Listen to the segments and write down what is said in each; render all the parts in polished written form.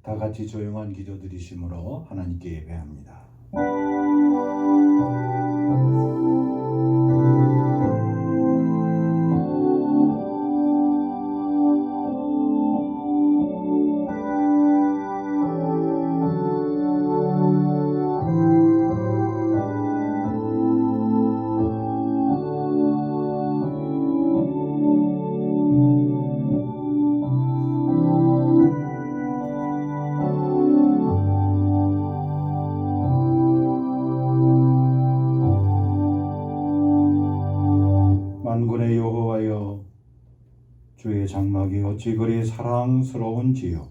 다 같이 조용한 기도 드리심으로 하나님께 예배합니다. 만군의 여호와여, 주의 장막이 어찌 그리 사랑스러운지요.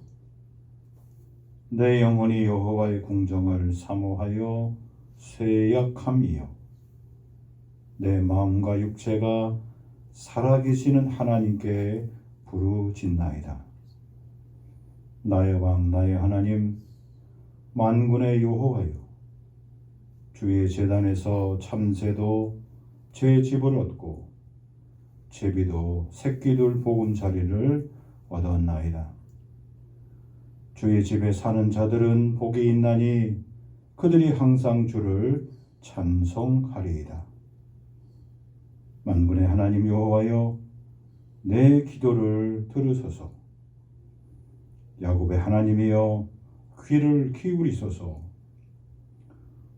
내 영혼이 여호와의 궁정을 사모하여 쇠약함이요. 내 마음과 육체가 살아계시는 하나님께 부르짖나이다. 나의 왕 나의 하나님, 만군의 여호와여, 주의 제단에서 참새도 제 집을 얻고 제비도 새끼들 보금자리를 얻었나이다. 주의 집에 사는 자들은 복이 있나니 그들이 항상 주를 찬송하리이다. 만군의 하나님 여호와여, 내 기도를 들으소서. 야곱의 하나님이여, 귀를 기울이소서.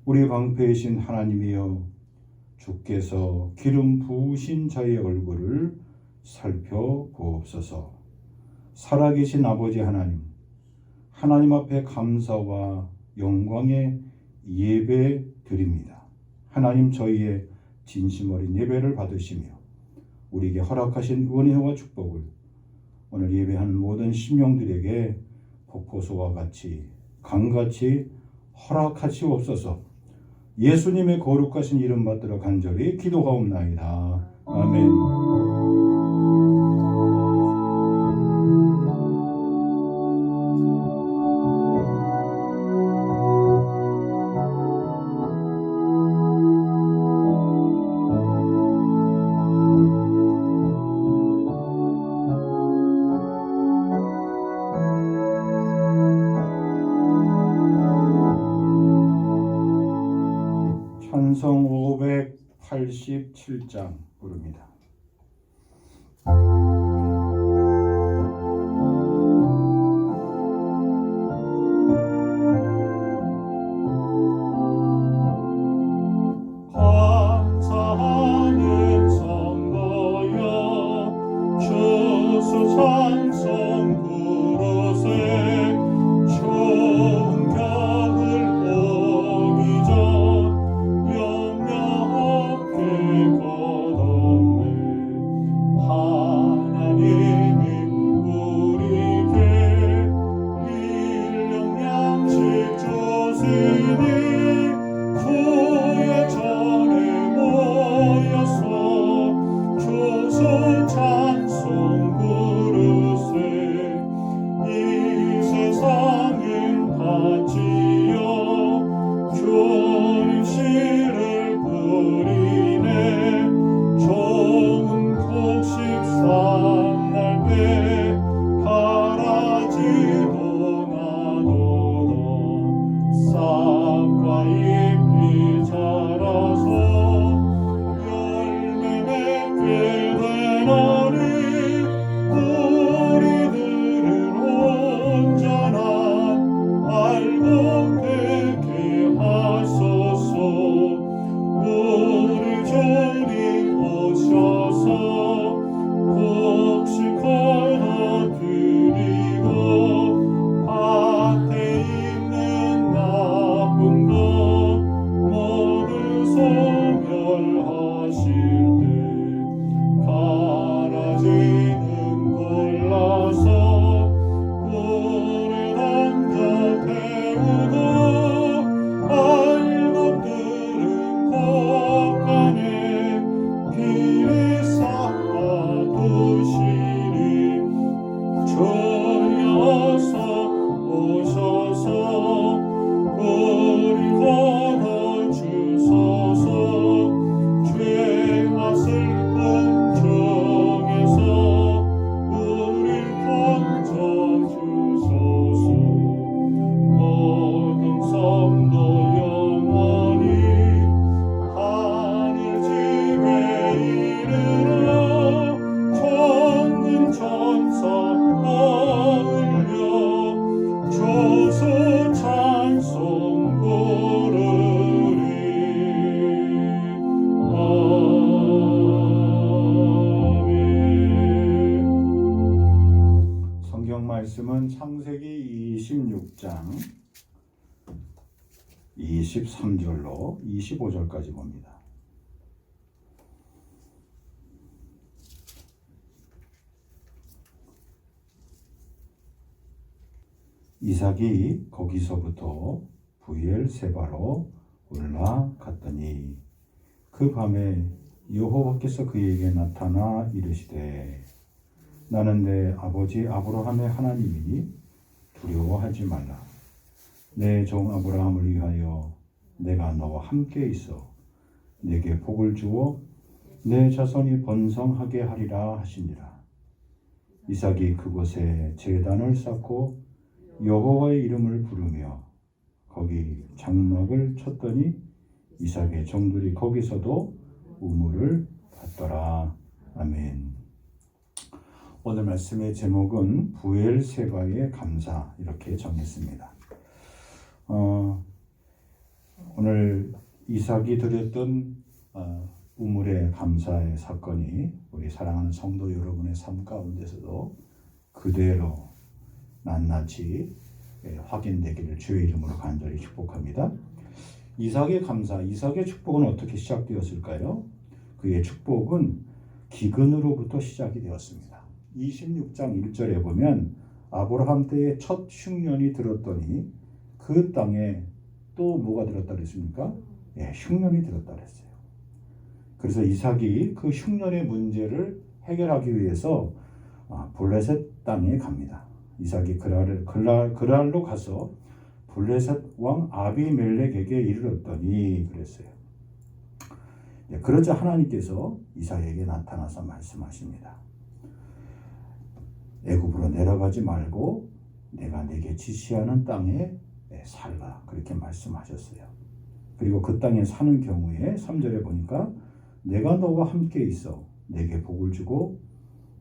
우리 방패이신 하나님이여, 주께서 기름 부으신 자의 얼굴을 살펴보옵소서. 살아계신 아버지 하나님, 하나님 앞에 감사와 영광의 예배 드립니다. 하나님, 저희의 진심 어린 예배를 받으시며 우리에게 허락하신 은혜와 축복을 오늘 예배하는 모든 심령들에게 폭포수와 같이 강같이 허락하시옵소서. 예수님의 거룩하신 이름 받들어 간절히 기도하옵나이다. 아멘. 찬송 587장 부릅니다. 감사하는 성도여, 주수 찬송 부르세. 추운 겨울 오기 전 영영하게 걷었네. 창세기 26장 23절로 25절까지 봅니다. 이삭이 거기서부터 브엘세바로 올라갔더니 그 밤에 여호와께서 그에게 나타나 이르시되 나는 내 아버지 아브라함의 하나님이니 두려워하지 말라. 내 종 아브라함을 위하여 내가 너와 함께 있어 내게 복을 주어 내 자손이 번성하게 하리라 하시니라. 이삭이 그곳에 제단을 쌓고 여호와의 이름을 부르며 거기 장막을 쳤더니 이삭의 종들이 거기서도 우물을 받더라. 아멘. 오늘 말씀의 제목은 브엘세바의 감사 이렇게 정했습니다. 오늘 이삭이 드렸던 우물의 감사의 사건이 우리 사랑하는 성도 여러분의 삶 가운데서도 그대로 낱낱이 확인되기를 주의 이름으로 간절히 축복합니다. 이삭의 감사, 이삭의 축복은 어떻게 시작되었을까요? 그의 축복은 기근으로부터 시작이 되었습니다. 26장 1절에 보면 아브라함 때의 첫 흉년이 들었더니 그 땅에 또 뭐가 들었다 그랬습니까? 흉년이 들었다 그랬어요. 그래서 이삭이 그 흉년의 문제를 해결하기 위해서 블레셋 땅에 갑니다. 이삭이 그랄로 가서 블레셋 왕 아비멜렉에게 이르렀더니 그랬어요. 그러자 하나님께서 이삭에게 나타나서 말씀하십니다. 애굽으로 내려가지 말고 내가 네게 지시하는 땅에 살라 그렇게 말씀하셨어요. 그리고 그 땅에 사는 경우에 3절에 보니까 내가 너와 함께 있어 내게 복을 주고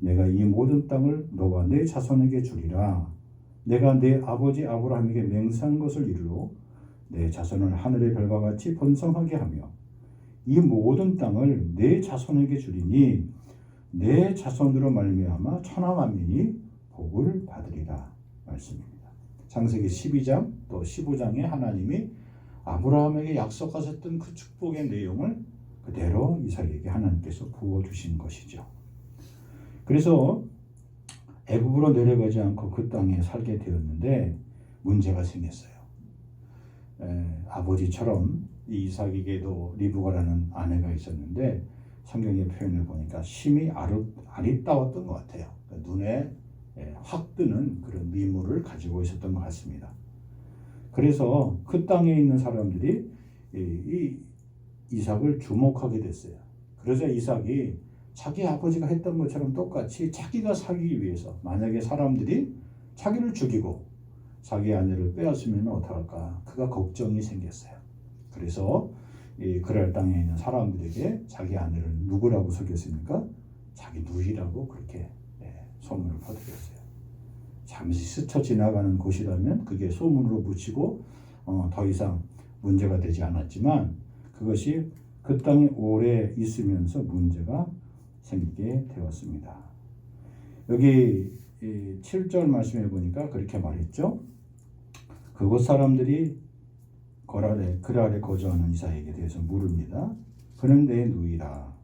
내가 이 모든 땅을 너와 내 자손에게 주리라. 내가 내 아버지 아브라함에게 맹세한 것을 이루어 내 자손을 하늘의 별과 같이 번성하게 하며 이 모든 땅을 내 자손에게 주리니 내 자손으로 말미암아 천하 만민이 복을 받으리라 말씀입니다. 창세기 12장 또 15장에 하나님이 아브라함에게 약속하셨던 그 축복의 내용을 그대로 이삭에게 하나님께서 부어주신 것이죠. 그래서 애굽으로 내려가지 않고 그 땅에 살게 되었는데 문제가 생겼어요. 아버지처럼 이 이삭에게도 리브가라는 아내가 있었는데 성경의 표현을 보니까 심히 아리따웠던 것 같아요. 그러니까 눈에 확 뜨는 그런 미모를 가지고 있었던 것 같습니다. 그래서 그 땅에 있는 사람들이 이 이삭을 주목하게 됐어요. 그러자 이삭이 자기 아버지가 했던 것처럼 똑같이 자기가 살기 위해서 만약에 사람들이 자기를 죽이고 자기 아내를 빼앗으면 어떡할까 그가 걱정이 생겼어요. 그래서 이 그랄 땅에 있는 사람들에게 자기 아내를 누구라고 속였습니까? 자기 누이라고 그렇게 소문을 퍼뜨렸어요. 잠시 스쳐 지나가는 곳이라면 그게 소문으로 묻히고 더 이상 문제가 되지 않았지만 그것이 그 땅에 오래 있으면서 문제가 생기게 되었습니다. 여기 7절 말씀해 보니까 그렇게 말했죠. 그곳 사람들이 그랄에 거주하는 이삭에게 대해서 물읍니다. 그는 내 누이라.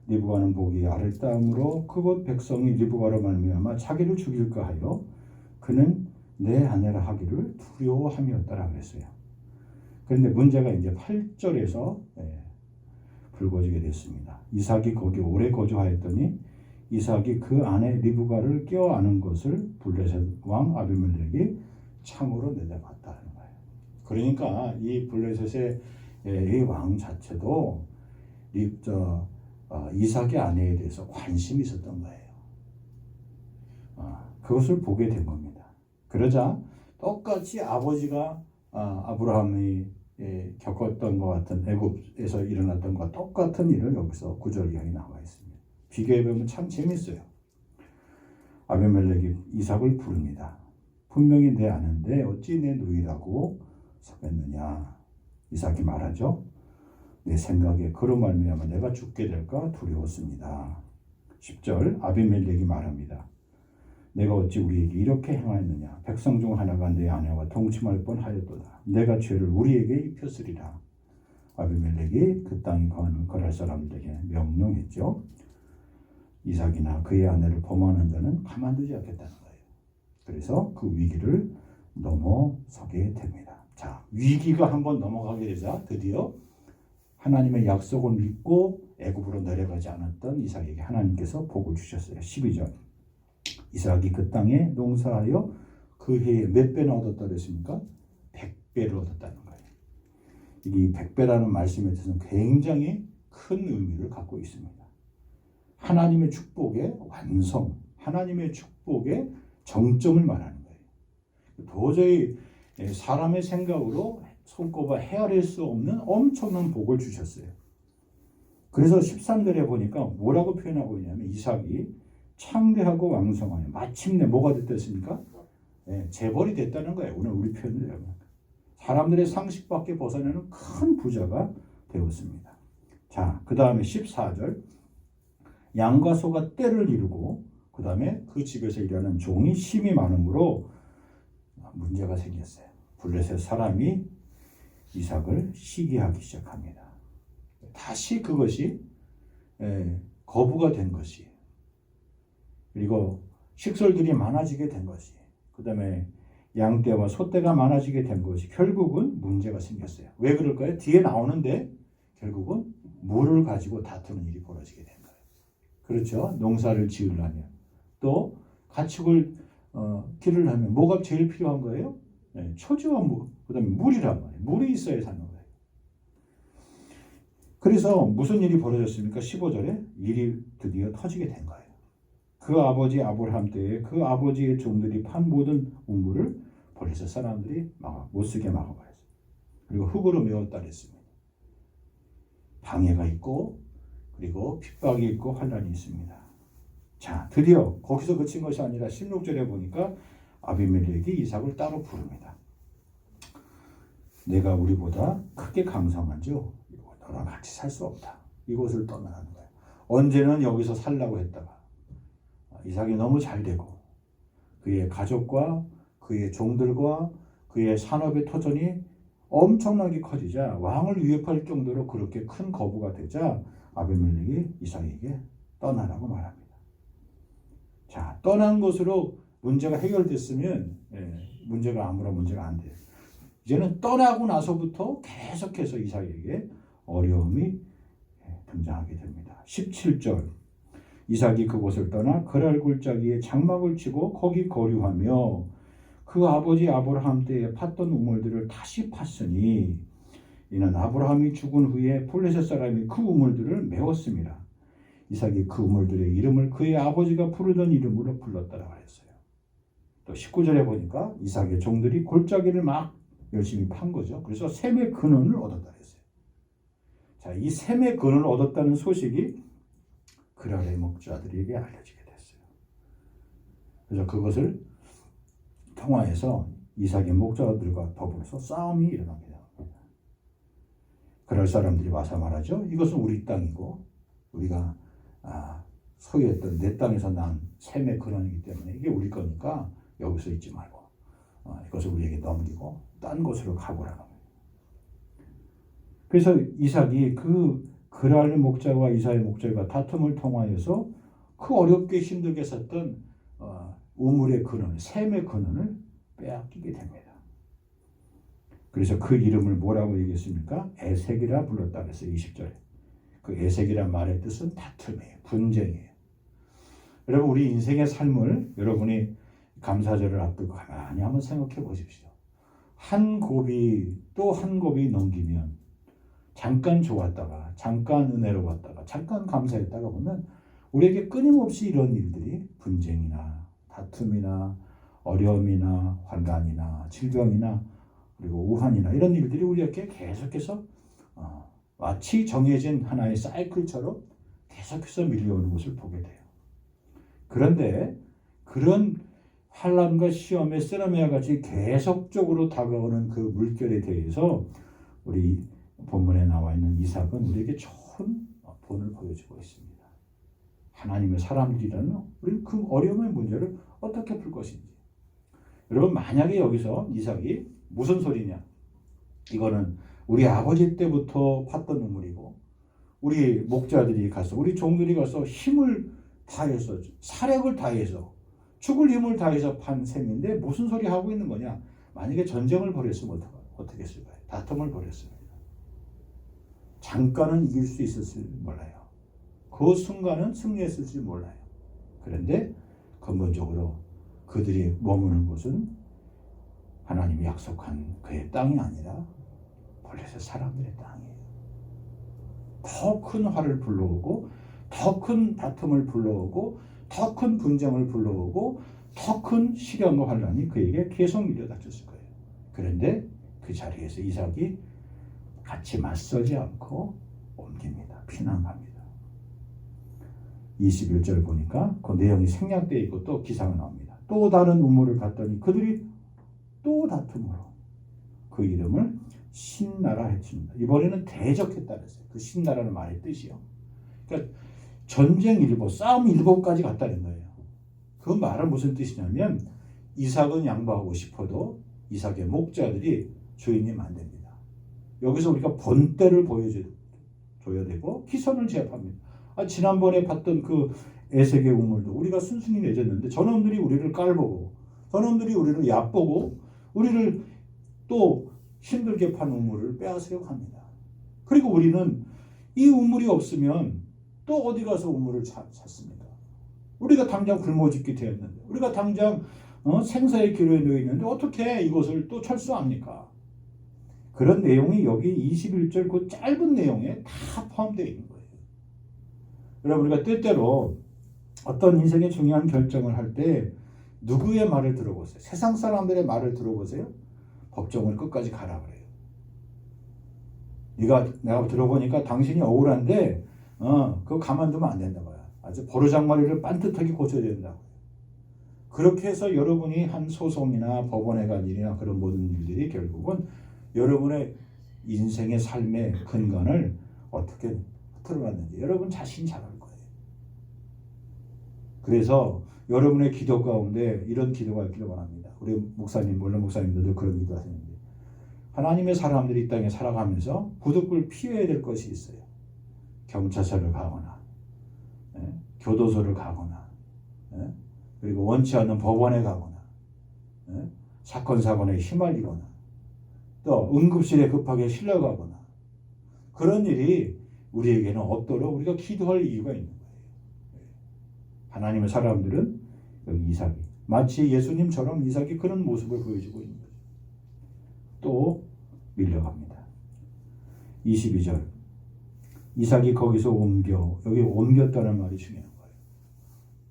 리브가는 보기 아랫담으로 그곳 백성이 리브가로 말미암아 자기를 죽일까 하여 그는 내 아내라 하기를 두려워함이었다라 그랬어요. 그런데 문제가 이제 8절에서 불거지게 됐습니다. 이삭이 거기 오래 거주하였더니 이삭이 그 아내 리브가를 껴안은 것을 블레셋 왕 아비멜렉이 창으로 내다봤다는 거예요. 그러니까 이 블레셋의 이 왕 자체도 이삭의 아내에 대해서 관심이 있었던 거예요. 그것을 보게 된 겁니다. 그러자 똑같이 아버지가 아브라함이 겪었던 것 같은 애굽에서 일어났던 것과 똑같은 일을 여기서 9절 이하에 나와 있습니다. 비교해보면 참 재밌어요. 아비멜렉이 이삭을 부릅니다. 분명히 내 아내인데 어찌 내 누이라고 속였느냐. 이삭이 말하죠. 내 생각에 그로 말미암아 내가 죽게 될까 두려웠습니다. 10절 아비멜렉이 말합니다. 내가 어찌 우리에게 이렇게 행하였느냐. 백성 중 하나가 내 아내와 동침할 뻔하였도다. 내가 죄를 우리에게 입혔으리라. 아비멜렉이 그 땅에 거하는 거랄 사람들에게 명령했죠. 이삭이나 그의 아내를 범하는 자는 가만두지 않겠다는 거예요. 그래서 그 위기를 넘어서게 됩니다. 자, 위기가 한번 넘어가게 되자 드디어 하나님의 약속을 믿고 애굽으로 내려가지 않았던 이삭에게 하나님께서 복을 주셨어요. 12절. 이삭이 그 땅에 농사하여 그 해에 몇 배나 얻었다 그랬습니까? 100배를 얻었다는 거예요. 이 100배라는 말씀에 대해서는 굉장히 큰 의미를 갖고 있습니다. 하나님의 축복의 완성, 하나님의 축복의 정점을 말하는 거예요. 도저히 사람의 생각으로 손꼽아 헤아릴 수 없는 엄청난 복을 주셨어요. 그래서 13절에 보니까 뭐라고 표현하고 있냐면 이삭이 창대하고 왕성하여 마침내 뭐가 됐습니까? 재벌이 됐다는 거예요. 오늘 우리 표현을 하면 사람들의 상식밖에 벗어나는 큰 부자가 되었습니다. 자, 그 다음에 14절 양과 소가 떼를 이루고 그 다음에 그 집에서 일하는 종이 심이 많으므로 문제가 생겼어요. 블레셋 사람이 이삭을 시기하기 시작합니다. 다시 그것이 거부가 된 것이, 그리고 식솔들이 많아지게 된 것이, 그 다음에 양떼와 소떼가 많아지게 된 것이 결국은 문제가 생겼어요. 왜 그럴까요? 뒤에 나오는데 결국은 물을 가지고 다투는 일이 벌어지게 된 거예요. 그렇죠? 농사를 지으려면 또 가축을 기르려면 뭐가 제일 필요한 거예요? 초지와 물, 그 다음에 물이란 말이에요. 물이 있어야 사는 거예요. 그래서 무슨 일이 벌어졌습니까? 15절에 일이 드디어 터지게 된 거예요. 그 아버지 아브라함 때에 그 아버지의 종들이 판 모든 우물을 블레셋 사람들이 못쓰게 막아버렸어요. 그리고 흙으로 메웠다 그랬습니다. 방해가 있고 그리고 핍박이 있고 환난이 있습니다. 자, 드디어 거기서 그친 것이 아니라 16절에 보니까 아비멜렉이 이삭을 따로 부릅니다. 내가 우리보다 크게 강성하죠. 너랑 같이 살 수 없다. 이곳을 떠나라는 거예요. 언제는 여기서 살라고 했다가 이삭이 너무 잘 되고 그의 가족과 그의 종들과 그의 산업의 터전이 엄청나게 커지자 왕을 위협할 정도로 그렇게 큰 거부가 되자 아비멜렉이 이삭에게 떠나라고 말합니다. 자, 떠난 것으로 문제가 해결됐으면 문제가 아무런 문제가 안 돼요. 이제는 떠나고 나서부터 계속해서 이삭에게 어려움이 등장하게 됩니다. 17절 이삭이 그곳을 떠나 그랄 골짜기에 장막을 치고 거기 거류하며 그 아버지 아브라함 때에 팠던 우물들을 다시 팠으니 이는 아브라함이 죽은 후에 블레셋 사람이 그 우물들을 메웠습니다. 이삭이 그 우물들의 이름을 그의 아버지가 부르던 이름으로 불렀다라고 했어요. 또 19절에 보니까 이삭의 종들이 골짜기를 막 열심히 판 거죠. 그래서 샘의 근원을 얻었다 했어요. 자, 이 샘의 근원을 얻었다는 소식이 그랄의 목자들에게 알려지게 됐어요. 그래서 그것을 통화해서 이삭의 목자들과 더불어서 싸움이 일어나게 됩니다. 그랄 사람들이 와서 말하죠. 이것은 우리 땅이고 우리가 소유했던 내 땅에서 난 샘의 근원이기 때문에 이게 우리 거니까 여기서 있지 말고 이것을 우리에게 넘기고 딴 곳으로 가보라는 거예요. 그래서 이삭이 그랄 목자와 이삭의 목자가 다툼을 통하여서 그 어렵게 힘들게 샀던 우물의 근원, 샘의 근원을 빼앗기게 됩니다. 그래서 그 이름을 뭐라고 얘기했습니까? 에색이라 불렀다 그랬어요. 20절에. 그 에색이란 말의 뜻은 다툼이에요. 분쟁이에요. 여러분 우리 인생의 삶을 여러분이 감사절을 앞두고 가만히 한번 생각해 보십시오. 한 곱이 또 한 곱이 넘기면 잠깐 좋았다가 잠깐 은혜로웠다가 잠깐 감사했다가 보면 우리에게 끊임없이 이런 일들이 분쟁이나 다툼이나 어려움이나 환난이나 질병이나 그리고 우환이나 이런 일들이 우리에게 계속해서 마치 정해진 하나의 사이클처럼 계속해서 밀려오는 것을 보게 돼요. 그런데 그런 환난과 시험의 쓰나미와 같이 계속적으로 다가오는 그 물결에 대해서 우리 본문에 나와 있는 이삭은 우리에게 좋은 본을 보여주고 있습니다. 하나님의 사람들이라면 우리는 그 어려움의 문제를 어떻게 풀 것인지. 여러분 만약에 여기서 이삭이 무슨 소리냐? 이거는 우리 아버지 때부터 팠던 우물이고 우리 목자들이 가서 우리 종들이 가서 힘을 다해서 사력을 다해서 죽을 힘을 다해서 판 셈인데 무슨 소리 하고 있는 거냐? 만약에 전쟁을 벌였으면 어떻게 했을까요? 다툼을 벌였습니다. 잠깐은 이길 수 있었을 몰라요. 그 순간은 승리했을지 몰라요. 그런데 근본적으로 그들이 머무는 곳은 하나님이 약속한 그의 땅이 아니라 블레셋 사람들의 땅이에요. 더 큰 화를 불러오고 더 큰 다툼을 불러오고 더 큰 분쟁을 불러오고 더 큰 시련과 환난이 그에게 계속 밀려닥쳤을 거예요. 그런데 그 자리에서 이삭이 같이 맞서지 않고 옮깁니다. 피난갑니다. 21절 보니까 그 내용이 생략되어 있고 또 기사가 나옵니다. 또 다른 우물을 봤더니 그들이 또 다툼으로 그 이름을 신나라 했습니다. 이번에는 대적했다 그랬어요. 그 신나라는 말의 뜻이요. 그러니까 전쟁 일보, 싸움 일보까지 갔다는 거예요. 그 말은 무슨 뜻이냐면 이삭은 양보하고 싶어도 이삭의 목자들이 주인님 안 됩니다. 여기서 우리가 본때를 보여줘야 되고 기선을 제압합니다. 지난번에 봤던 그 에색의 우물도 우리가 순순히 내줬는데 저놈들이 우리를 깔보고 저놈들이 우리를 얕보고 우리를 또 힘들게 판 우물을 빼앗으려고 합니다. 그리고 우리는 이 우물이 없으면 또 어디 가서 우물을 찾습니까? 우리가 당장 굶어 죽게 되었는데 우리가 당장 생사의 기로에 놓여 있는데 어떻게 이것을 또 철수합니까? 그런 내용이 여기 21절 그 짧은 내용에 다 포함되어 있는 거예요. 여러분 우리가 때때로 어떤 인생의 중요한 결정을 할 때 누구의 말을 들어보세요. 세상 사람들의 말을 들어보세요. 법정을 끝까지 가라 그래요. 내가 들어보니까 당신이 억울한데 그거 가만두면 안 된다고요. 아주 버르장머리를 반듯하게 고쳐야 된다고요. 그렇게 해서 여러분이 한 소송이나 법원에 간 일이나 그런 모든 일들이 결국은 여러분의 인생의 삶의 근간을 어떻게 틀어놨는지 여러분 자신이 잘 알 거예요. 그래서 여러분의 기도 가운데 이런 기도가 있기를 바랍니다. 우리 목사님, 물론 목사님들도 그런 기도 하시는데 하나님의 사람들이 이 땅에 살아가면서 부득불 피해야 될 것이 있어요. 경찰서를 가거나 교도소를 가거나 그리고 원치 않는 법원에 가거나 사건 사고에 휘말리거나 또 응급실에 급하게 실려가거나 그런 일이 우리에게는 없도록 우리가 기도할 이유가 있는 거예요. 하나님의 사람들은 여기 이삭이 마치 예수님처럼 이삭이 그런 모습을 보여주고 있는 거죠. 또 밀려갑니다. 22절 이삭이 거기서 여기 옮겼다는 말이 중요한 거예요.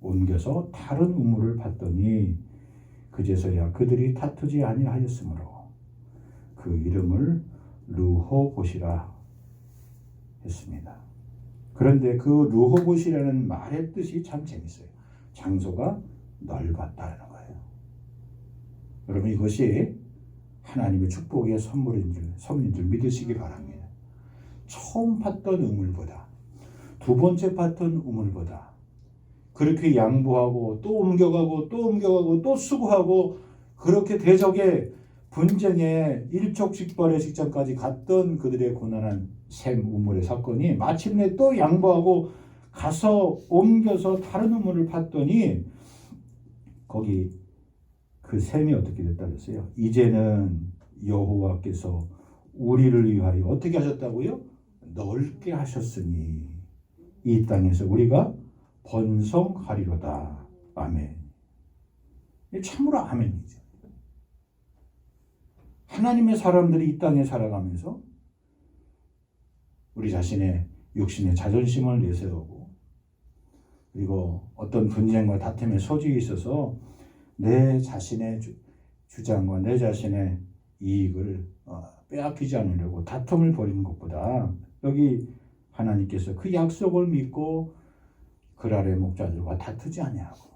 옮겨서 다른 우물을 봤더니 그제서야 그들이 다투지 아니하였으므로 그 이름을 르호봇이라 했습니다. 그런데 그 르호봇이라는 말의 뜻이 참 재밌어요. 장소가 넓었다는 거예요. 여러분 이것이 하나님의 축복의 선물인 줄 믿으시기 바랍니다. 처음 팠던 우물보다 두 번째 팠던 우물보다 그렇게 양보하고 또 옮겨가고 또 옮겨가고 또 수고하고 그렇게 대적의 분쟁의 일촉즉발의 직전까지 갔던 그들의 고난한 샘 우물의 사건이 마침내 또 양보하고 가서 옮겨서 다른 우물을 팠더니 거기 그 샘이 어떻게 됐다 그랬어요? 이제는 여호와께서 우리를 위하여 어떻게 하셨다고요? 넓게 하셨으니 이 땅에서 우리가 번성하리로다. 아멘. 참으로 아멘이죠. 하나님의 사람들이 이 땅에 살아가면서 우리 자신의 육신의 자존심을 내세우고 그리고 어떤 분쟁과 다툼의 소지에 있어서 내 자신의 주장과 내 자신의 이익을 빼앗기지 않으려고 다툼을 벌이는 것보다 여기 하나님께서 그 약속을 믿고 그 아래 목자들과 다투지 아니하고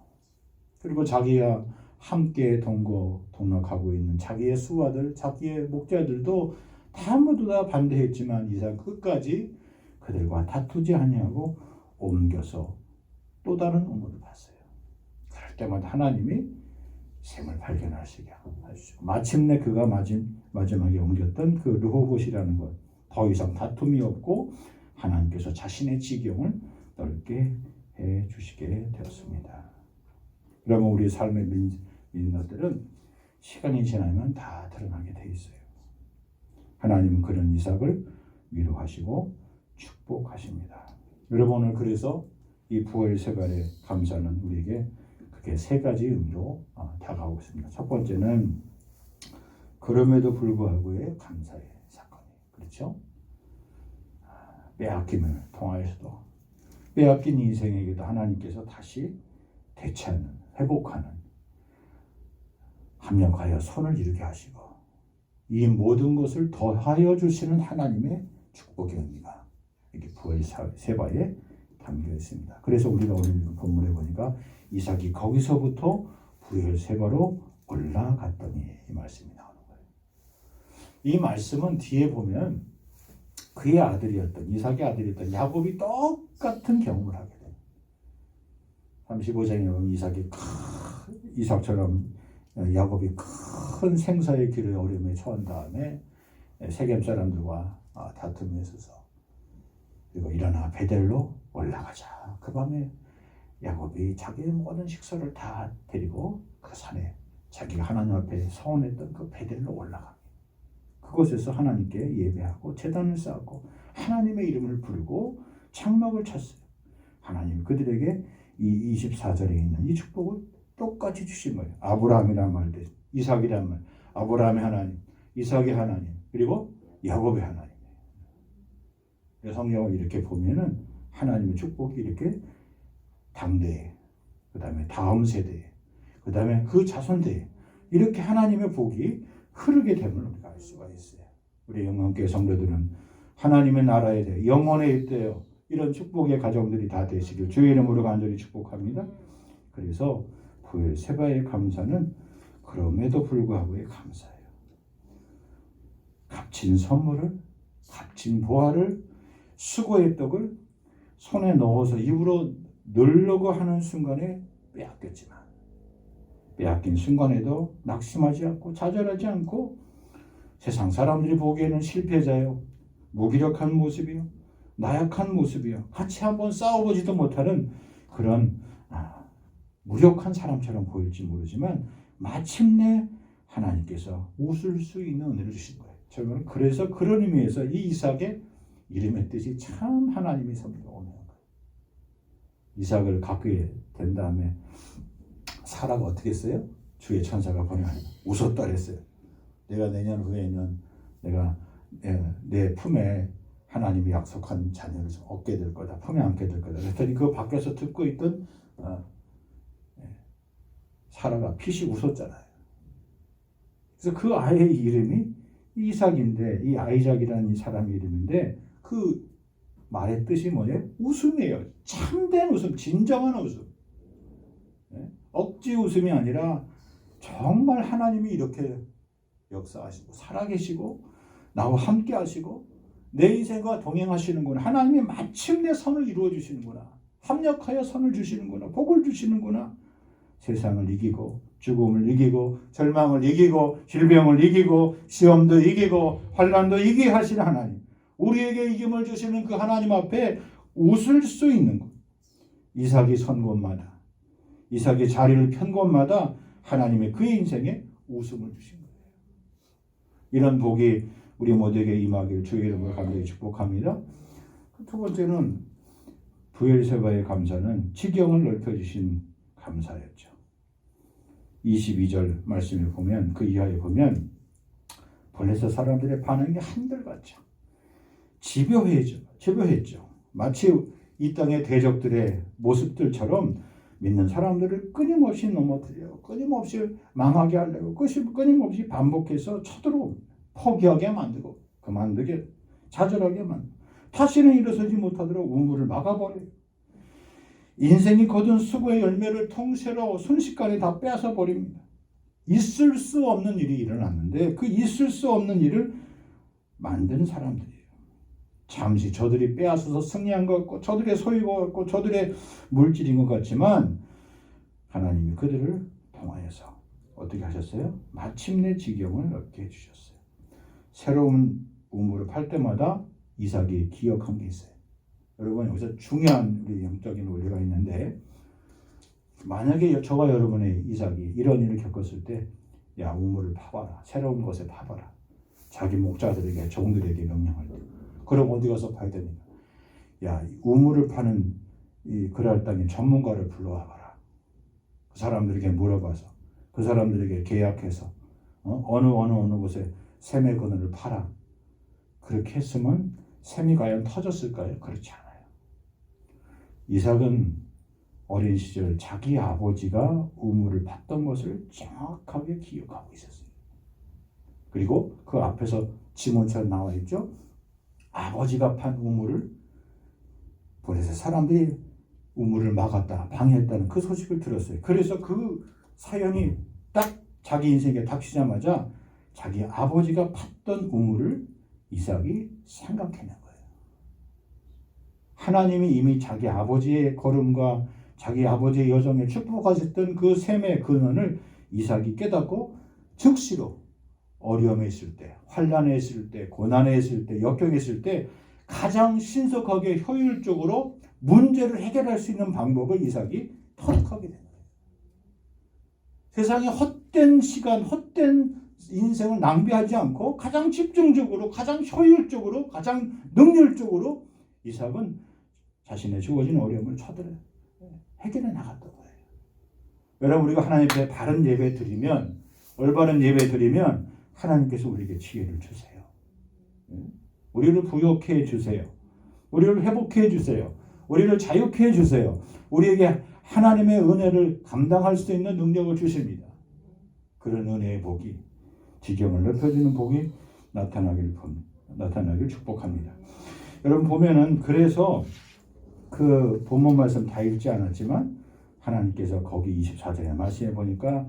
그리고 자기와 함께 동락하고 있는 자기의 수하들, 자기의 목자들도 다 모두 다 반대했지만 이삭 끝까지 그들과 다투지 아니하고 옮겨서 또 다른 우물을 봤어요. 그럴 그때마다 하나님이 샘을 발견하시게 하시고 마침내 그가 마지막에 옮겼던 그 르호봇이라는 것, 더 이상 다툼이 없고 하나님께서 자신의 지경을 넓게 해 주시게 되었습니다. 그러면 우리 삶의 민낯들은 시간이 지나면 다 드러나게 돼 있어요. 하나님은 그런 이삭을 위로하시고 축복하십니다. 여러분 오늘 그래서 이 부활 세발의 감사는 우리에게 그게 세 가지 의미로 다가오고 있습니다. 첫 번째는 그럼에도 불구하고의 감사의 사건이에요. 그렇죠? 빼앗김을 통하여서도 빼앗긴 인생에게도 하나님께서 다시 대체하는, 회복하는, 합력하여 손을 이루게 하시고 이 모든 것을 더하여 주시는 하나님의 축복의 의미가 이렇게 부활 세바에 담겨 있습니다. 그래서 우리가 오늘 본문에 보니까 이삭이 거기서부터 부활 세바로 올라갔더니 이 말씀이 나오는 거예요. 이 말씀은 뒤에 보면 그의 아들이었던 이삭의 아들이었던 야곱이 똑같은 경험을 하게 돼요. 35장에 보면 이삭처럼 야곱이 큰 생사의 길의 어려움에 처한 다음에 세겜 사람들과 다툼에 있어서 그리고 일어나 베델로 올라가자. 그 밤에 야곱이 자기의 모든 식소를 다 데리고 그 산에 자기가 하나님 앞에 서원했던 그 베델로 올라갑니다. 그곳에서 하나님께 예배하고 제단을 쌓고 하나님의 이름을 부르고 장막을 쳤어요. 하나님 그들에게 이 24절에 있는 이 축복을 똑같이 주신 거예요. 아브라함이란 말도 이삭이란 말, 아브라함의 하나님, 이삭의 하나님, 그리고 야곱의 하나님. 성경을 이렇게 보면은 하나님의 축복이 이렇게 당대에, 그 다음에 다음 세대에, 그 다음에 그 자손대에 이렇게 하나님의 복이 흐르게 됨을 우리가 알 수가 있어요. 우리 영광교회 성도들은 하나님의 나라에 대해 영원에 있대요. 이런 축복의 가정들이 다 되시길 주의 이름으로 간절히 축복합니다. 그래서 부활 세바의 감사는 그럼에도 불구하고의 감사예요. 값진 선물을, 값진 보화를, 수고의 떡을 손에 넣어서 입으로 넣으려고 하는 순간에 빼앗겼지만 빼앗긴 순간에도 낙심하지 않고 좌절하지 않고 세상 사람들이 보기에는 실패자요, 무기력한 모습이요, 나약한 모습이요, 같이 한번 싸워보지도 못하는 그런 무력한 사람처럼 보일지 모르지만 마침내 하나님께서 웃을 수 있는 은혜를 주신 거예요. 저는 그래서 그런 의미에서 이 이삭의 이름의 뜻이 참 하나님이 섬기고 오는 거예요. 이삭을 갖게 된 다음에 사라가 어떻게 했어요? 주의 천사가 보내서 웃었다 그랬어요. 내가 내년 후에는 내가 내 품에 하나님이 약속한 자녀를 좀 얻게 될 거다. 품에 안게 될 거다. 그랬더니 그 밖에서 듣고 있던 사라가 피식 웃었잖아요. 그래서 그 아이의 이름이 이삭인데 이 아이작이라는 이 사람의 이름인데 그 말의 뜻이 뭐예요? 웃음이에요. 참된 웃음, 진정한 웃음. 억지 웃음이 아니라 정말 하나님이 이렇게 역사하시고 살아계시고 나와 함께 하시고 내 인생과 동행하시는구나. 하나님이 마침내 선을 이루어 주시는구나. 합력하여 선을 주시는구나. 복을 주시는구나. 세상을 이기고 죽음을 이기고 절망을 이기고 질병을 이기고 시험도 이기고 환난도 이기게 하시는 하나님. 우리에게 이김을 주시는 그 하나님 앞에 웃을 수 있는 것. 이삭이 선 곳마다 이삭이 자리를 편 곳마다 하나님의 그의 인생에 웃음을 주신 거예요. 이런 복이 우리 모두에게 임하길 주의 이름으로 간절히 축복합니다. 두 번째는 부엘세바의 감사는 지경을 넓혀주신 감사였죠. 22절 말씀을 보면 그 이하에 보면 블레셋 사람들의 반응이 한결같죠. 집요했죠. 마치 이 땅의 대적들의 모습들처럼 믿는 사람들을 끊임없이 넘어뜨려 끊임없이 망하게 하려고 끊임없이 반복해서 쳐들어옵니다. 포기하게 만들고 그만두게 좌절하게 만들고 다시는 일어서지 못하도록 우물을 막아버려요. 인생이 거둔 수고의 열매를 통째로 순식간에 다 빼앗아 버립니다. 있을 수 없는 일이 일어났는데 그 있을 수 없는 일을 만든 사람들이에요. 잠시 저들이 빼앗아서 승리한 것 같고 저들의 소유가 같고 저들의 물질인 것 같지만 하나님이 그들을 통하여서 어떻게 하셨어요? 마침내 지경을 얻게 해주셨어요. 새로운 우물을 팔 때마다 이삭이 기억한 게 있어요. 여러분 여기서 중요한 우리 영적인 원리가 있는데, 만약에 저와 여러분의 이삭이 이런 일을 겪었을 때, 야 우물을 파봐라, 새로운 곳에 파봐라, 자기 목자들에게 종들에게 명령할 때, 그럼 어디 가서 파야 됩니까? 야 우물을 파는 이 그랄당의 전문가를 불러와봐라. 그 사람들에게 물어봐서 그 사람들에게 계약해서 어느 곳에 샘의 그늘을 파라. 그렇게 했으면 샘이 과연 터졌을까요? 그렇지 않아요. 이삭은 어린 시절 자기 아버지가 우물을 팠던 것을 정확하게 기억하고 있었어요. 그리고 그 앞에서 지문처럼 나와 있죠. 아버지가 판 우물을 보내서 사람들이 우물을 막았다, 방해했다는 그 소식을 들었어요. 그래서 그 사연이 딱 자기 인생에 닥치자마자 자기 아버지가 팠던 우물을 이삭이 생각해낸 거예요. 하나님이 이미 자기 아버지의 걸음과 자기 아버지의 여정에 축복하셨던 그 샘의 근원을 이삭이 깨닫고 즉시로 어려움에 있을 때, 환난에 있을 때, 고난에 있을 때, 역경에 있을 때 가장 신속하게 효율적으로 문제를 해결할 수 있는 방법을 이삭이 터득하게 된 거예요. 세상에 헛된 시간, 헛된 인생을 낭비하지 않고 가장 집중적으로, 가장 효율적으로, 가장 능률적으로 이삭은 자신의 주어진 어려움을 해결해 나갔던 거예요. 여러분 우리가 하나님 앞에 바른 예배 드리면, 올바른 예배 드리면 하나님께서 우리에게 지혜를 주세요. 우리를 부욕해 주세요. 우리를 회복해 주세요. 우리를 자유케 해 주세요. 우리에게 하나님의 은혜를 감당할 수 있는 능력을 주십니다. 그런 은혜의 복이, 지경을 넓혀주는 복이 나타나길 축복합니다. 여러분 보면은, 그래서 그 본문 말씀 다 읽지 않았지만 하나님께서 거기 24절에 말씀해 보니까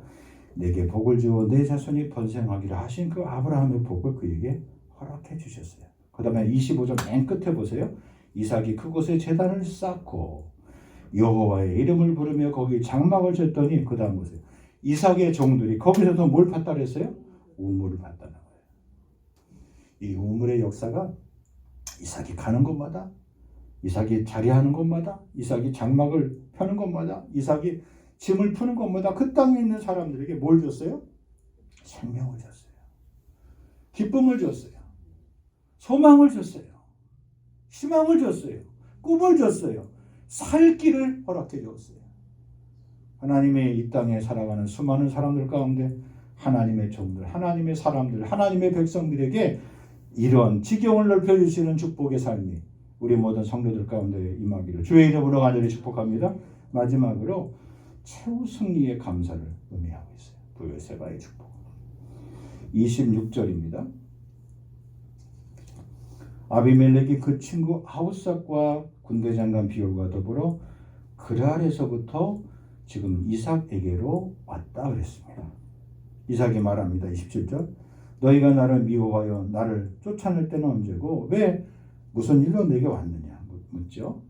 내게 복을 주어 내 자손이 번성하기를 하신 그 아브라함의 복을 그에게 허락해 주셨어요. 그 다음에 25절 맨 끝에 보세요. 이삭이 그곳에 제단을 쌓고 여호와의 이름을 부르며 거기 장막을 쳤더니, 그 다음 보세요. 이삭의 종들이 거기서도 뭘 팠다 그랬어요? 우물을 팠다는 거예요. 이 우물의 역사가 이삭이 가는 곳마다, 이삭이 자리하는 곳마다, 이삭이 장막을 펴는 곳마다, 이삭이 짐을 푸는 곳마다 그 땅에 있는 사람들에게 뭘 줬어요? 생명을 줬어요. 기쁨을 줬어요. 소망을 줬어요. 희망을 줬어요. 꿈을 줬어요. 살 길을 허락해 줬어요. 하나님의 이 땅에 살아가는 수많은 사람들 가운데 하나님의 종들, 하나님의 사람들, 하나님의 백성들에게 이런 지경을 넓혀주시는 축복의 삶이 우리 모든 성도들 가운데 임하기를 주의 이름으로 간절히 축복합니다. 마지막으로 최후 승리의 감사를 의미하고 있어요. 부요세바의 축복. 26절입니다. 아비멜렉이 그 친구 아우삭과 군대장관 비올과 더불어 그랄에서부터 지금 이삭에게로 왔다 그랬습니다. 이삭이 말합니다. 27절. 너희가 나를 미워하여 나를 쫓아낼 때는 언제고 왜 무슨 일로 내게 왔느냐 묻죠.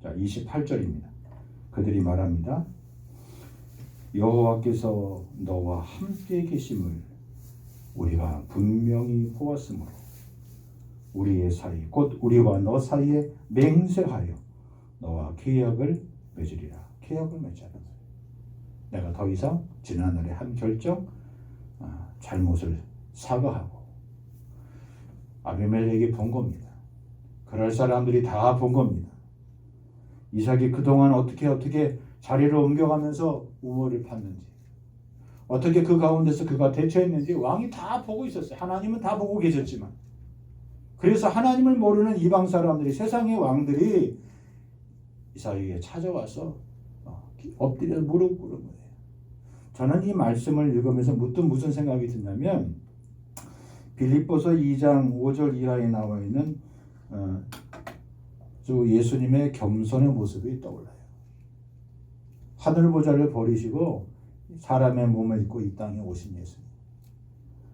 자, 28절입니다. 그들이 말합니다. 여호와께서 너와 함께 계심을 우리가 분명히 보았으므로 우리의 사이 곧 우리와 너 사이에 맹세하여 너와 계약을 맺으리라. 계약을 맺자는 거예요. 내가 더 이상 지난날의 한 결정, 잘못을 사과하고. 아비멜렉이 본 겁니다. 그럴 사람들이 다 본 겁니다. 이삭이 그동안 어떻게 자리를 옮겨가면서 우물을 팠는지, 어떻게 그 가운데서 그가 대처했는지 왕이 다 보고 있었어요. 하나님은 다 보고 계셨지만, 그래서 하나님을 모르는 이방 사람들이, 세상의 왕들이 이삭에게 찾아와서 엎드려 무릎 꿇은 거예요. 저는 이 말씀을 읽으면서 무슨 생각이 드냐면, 빌립보서 2장 5절 이하에 나와 있는 주 예수님의 겸손의 모습이 떠올라요. 하늘 보좌를 버리시고 사람의 몸을 입고 이 땅에 오신 예수님.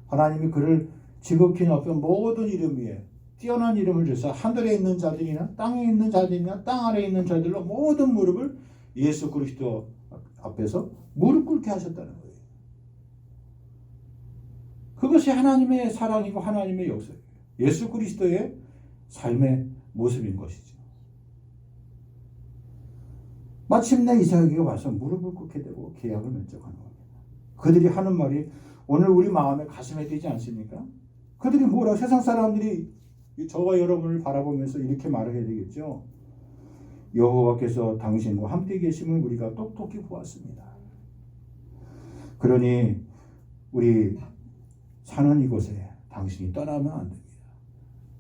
하나님이 그를 지극히 높은 모든 이름 위에 뛰어난 이름을 주셔서 하늘에 있는 자들이나 땅에 있는 자들이나 땅 아래에 있는 자들로 모든 무릎을 예수 그리스도 앞에서 무릎 꿇게 하셨다는 거예요. 그것이 하나님의 사랑이고 하나님의 역사예요. 예수 그리스도의 삶의 모습인 것이죠. 마침내 이삭에게 와서 무릎을 꿇게 되고 계약을 맺어가는 겁니다. 그들이 하는 말이 오늘 우리 마음에 가슴에 띄지 않습니까? 그들이 뭐라고 세상 사람들이 저와 여러분을 바라보면서 이렇게 말을 해야 되겠죠. 여호와께서 당신과 함께 계심을 우리가 똑똑히 보았습니다. 그러니 우리 사는 이곳에 당신이 떠나면 안 됩니다.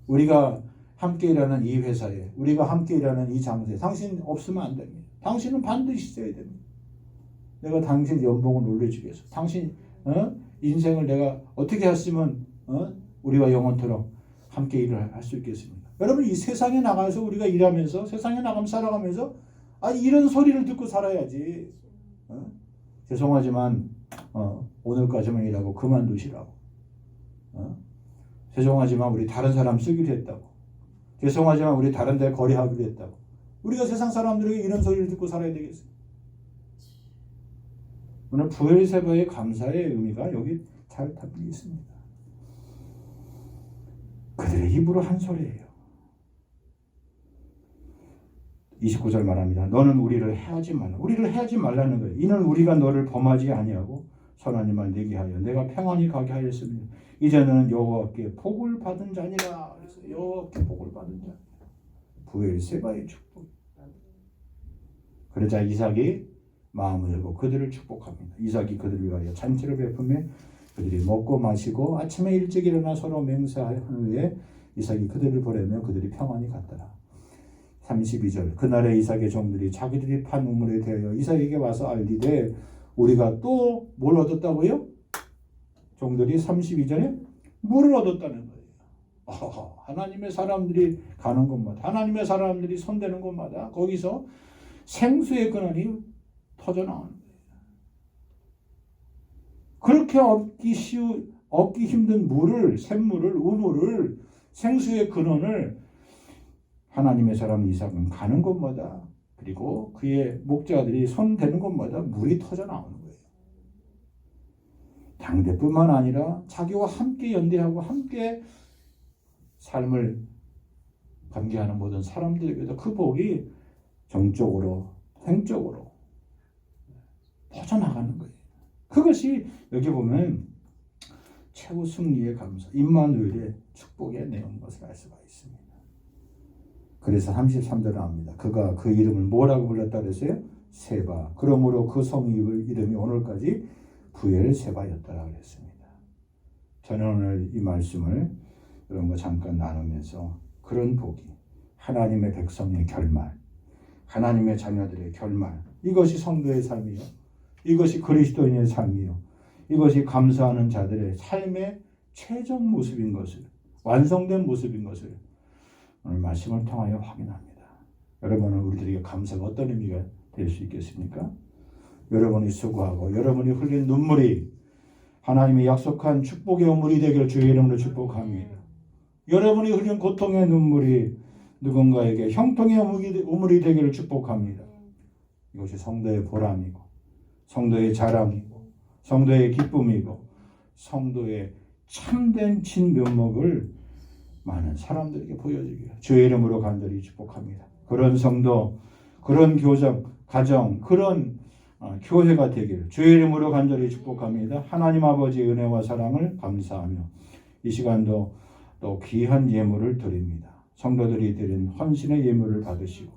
우리가 함께 일하는 이 회사에, 우리가 함께 일하는 이 장소에 당신 없으면 안 됩니다. 당신은 반드시 있어야 됩니다. 내가 당신 연봉을 올려주겠어. 당신 인생을 내가 어떻게 했으면 우리와 영원토록 함께 일을 할 수 있겠습니까? 여러분, 이 세상에 나가서 우리가 일하면서 세상에 나가면서 살아가면서 이런 소리를 듣고 살아야지. 죄송하지만 오늘까지만 일하고 그만두시라고. 죄송하지만 우리 다른 사람 쓰기로 했다고. 죄송하지만 우리 다른 데 거래하기로 했다고. 우리가 세상 사람들에게 이런 소리를 듣고 살아야 되겠어요. 오늘 부엘세바의 감사의 의미가 여기 잘 담겨 있습니다. 그들의 입으로 한 소리예요. 29절 말합니다. 너는 우리를 해하지 말라. 우리를 해하지 말라는 거예요. 이는 우리가 너를 범하지 아니하고 선한 일만 내게 하여 내가 평안히 가게 하였습니다. 이제는 여호와께 복을 받은 자니라. 그래서 여호와께 복을 받은 자. 부엘세바의 축복. 그러자 이삭이 마음을 열고 그들을 축복합니다. 이삭이 그들을 위하여 잔치를 베푸며 그들이 먹고 마시고 아침에 일찍 일어나 서로 맹세한 후에 이삭이 그들을 보내며 그들이 평안히 갔더라. 32절 그날에 이삭의 종들이 자기들이 판 우물에 대하여 이삭에게 와서 알리되 우리가 또 뭘 얻었다고요? 종들이 32절에 물을 얻었다는 거예요. 하나님의 사람들이 가는 곳마다 하나님의 사람들이 손대는 곳마다 거기서 생수의 근원이 터져나오는 거예요. 그렇게 얻기 힘든 물을, 샘물을, 우물을, 생수의 근원을 하나님의 사람 이삭은 가는 곳마다 그리고 그의 목자들이 손대는 곳마다 물이 터져나오는 거예요. 당대뿐만 아니라 자기와 함께 연대하고 함께 삶을 관계하는 모든 사람들에게도 그 복이 정적으로, 행적으로 퍼져나가는 거예요. 그것이 여기 보면 최후 승리의 감사, 임마누엘의 축복의 내용인 것을 알 수가 있습니다. 그래서 33절에 나옵니다. 그가 그 이름을 뭐라고 불렀다 그랬어요? 세바. 그러므로 그 성 이름이 오늘까지 부엘세바였더라 그랬습니다. 저는 오늘 이 말씀을 여러분과 잠깐 나누면서 그런 복이 하나님의 백성의 결말, 하나님의 자녀들의 결말, 이것이 성도의 삶이요, 이것이 그리스도인의 삶이요, 이것이 감사하는 자들의 삶의 최종 모습인 것을, 완성된 모습인 것을 오늘 말씀을 통하여 확인합니다. 여러분은 우리들에게 감사가 어떤 의미가 될 수 있겠습니까? 여러분이 수고하고 여러분이 흘린 눈물이 하나님이 약속한 축복의 우물이 되기를 주의 이름으로 축복합니다. 여러분이 흘린 고통의 눈물이 누군가에게 형통의 우물이 되기를 축복합니다. 이것이 성도의 보람이고 성도의 자랑이고 성도의 기쁨이고 성도의 참된 진면목을 많은 사람들에게 보여주기를 주의 이름으로 간절히 축복합니다. 그런 성도, 그런 교정, 가정, 그런 교회가 되기를 주의 이름으로 간절히 축복합니다. 하나님 아버지의 은혜와 사랑을 감사하며 이 시간도 또 귀한 예물을 드립니다. 성도들이 드린 헌신의 예물을 받으시고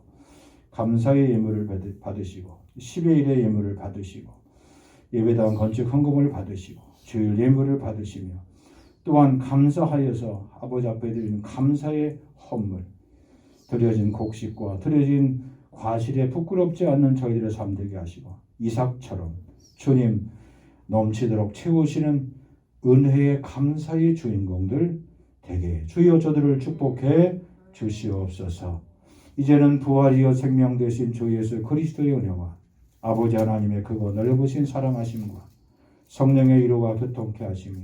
감사의 예물을 받으시고 10의 1의 예물을 받으시고 예배당 건축 헌금을 받으시고 주일 예물을 받으시며 또한 감사하여서 아버지 앞에 드리는 감사의 헌물, 드려진 곡식과 드려진 과실에 부끄럽지 않는 저희들의 삶 되게 하시고 이삭처럼 주님 넘치도록 채우시는 은혜의 감사의 주인공들 되게 주여 저들을 축복해 주시옵소서. 이제는 부활이여 생명 되신 주 예수 그리스도의 은혜와 아버지 하나님의 크고 넓으신 사랑하심과 성령의 위로가 교통케 하심이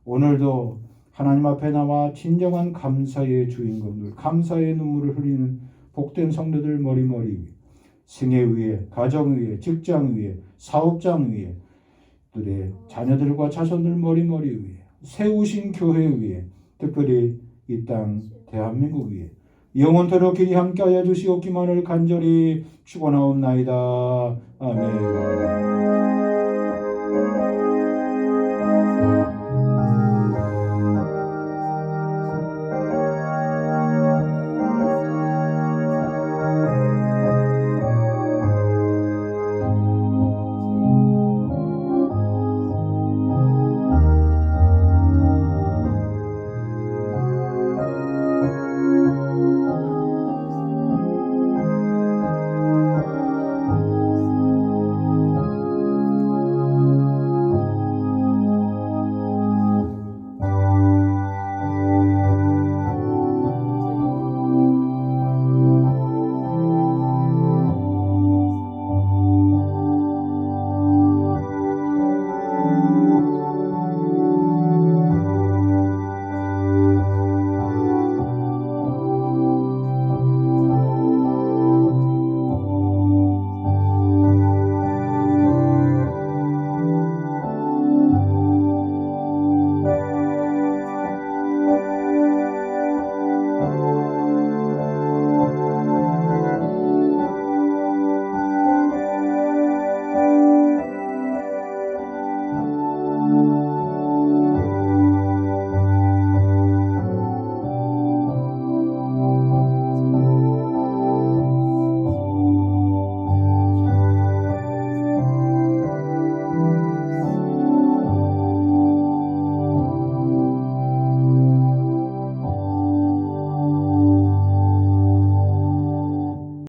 오늘도 하나님 앞에 나와 진정한 감사의 주인공들, 감사의 눈물을 흘리는 복된 성도들 머리머리 생애 위에, 가정 위에, 직장 위에, 사업장 위에, 들의 자녀들과 자손들 머리머리 위에, 세우신 교회 위에, 특별히 이 땅 대한민국 위에 영원토록 길이 함께하여 주시옵기만을 간절히 축원하옵나이다. 아멘.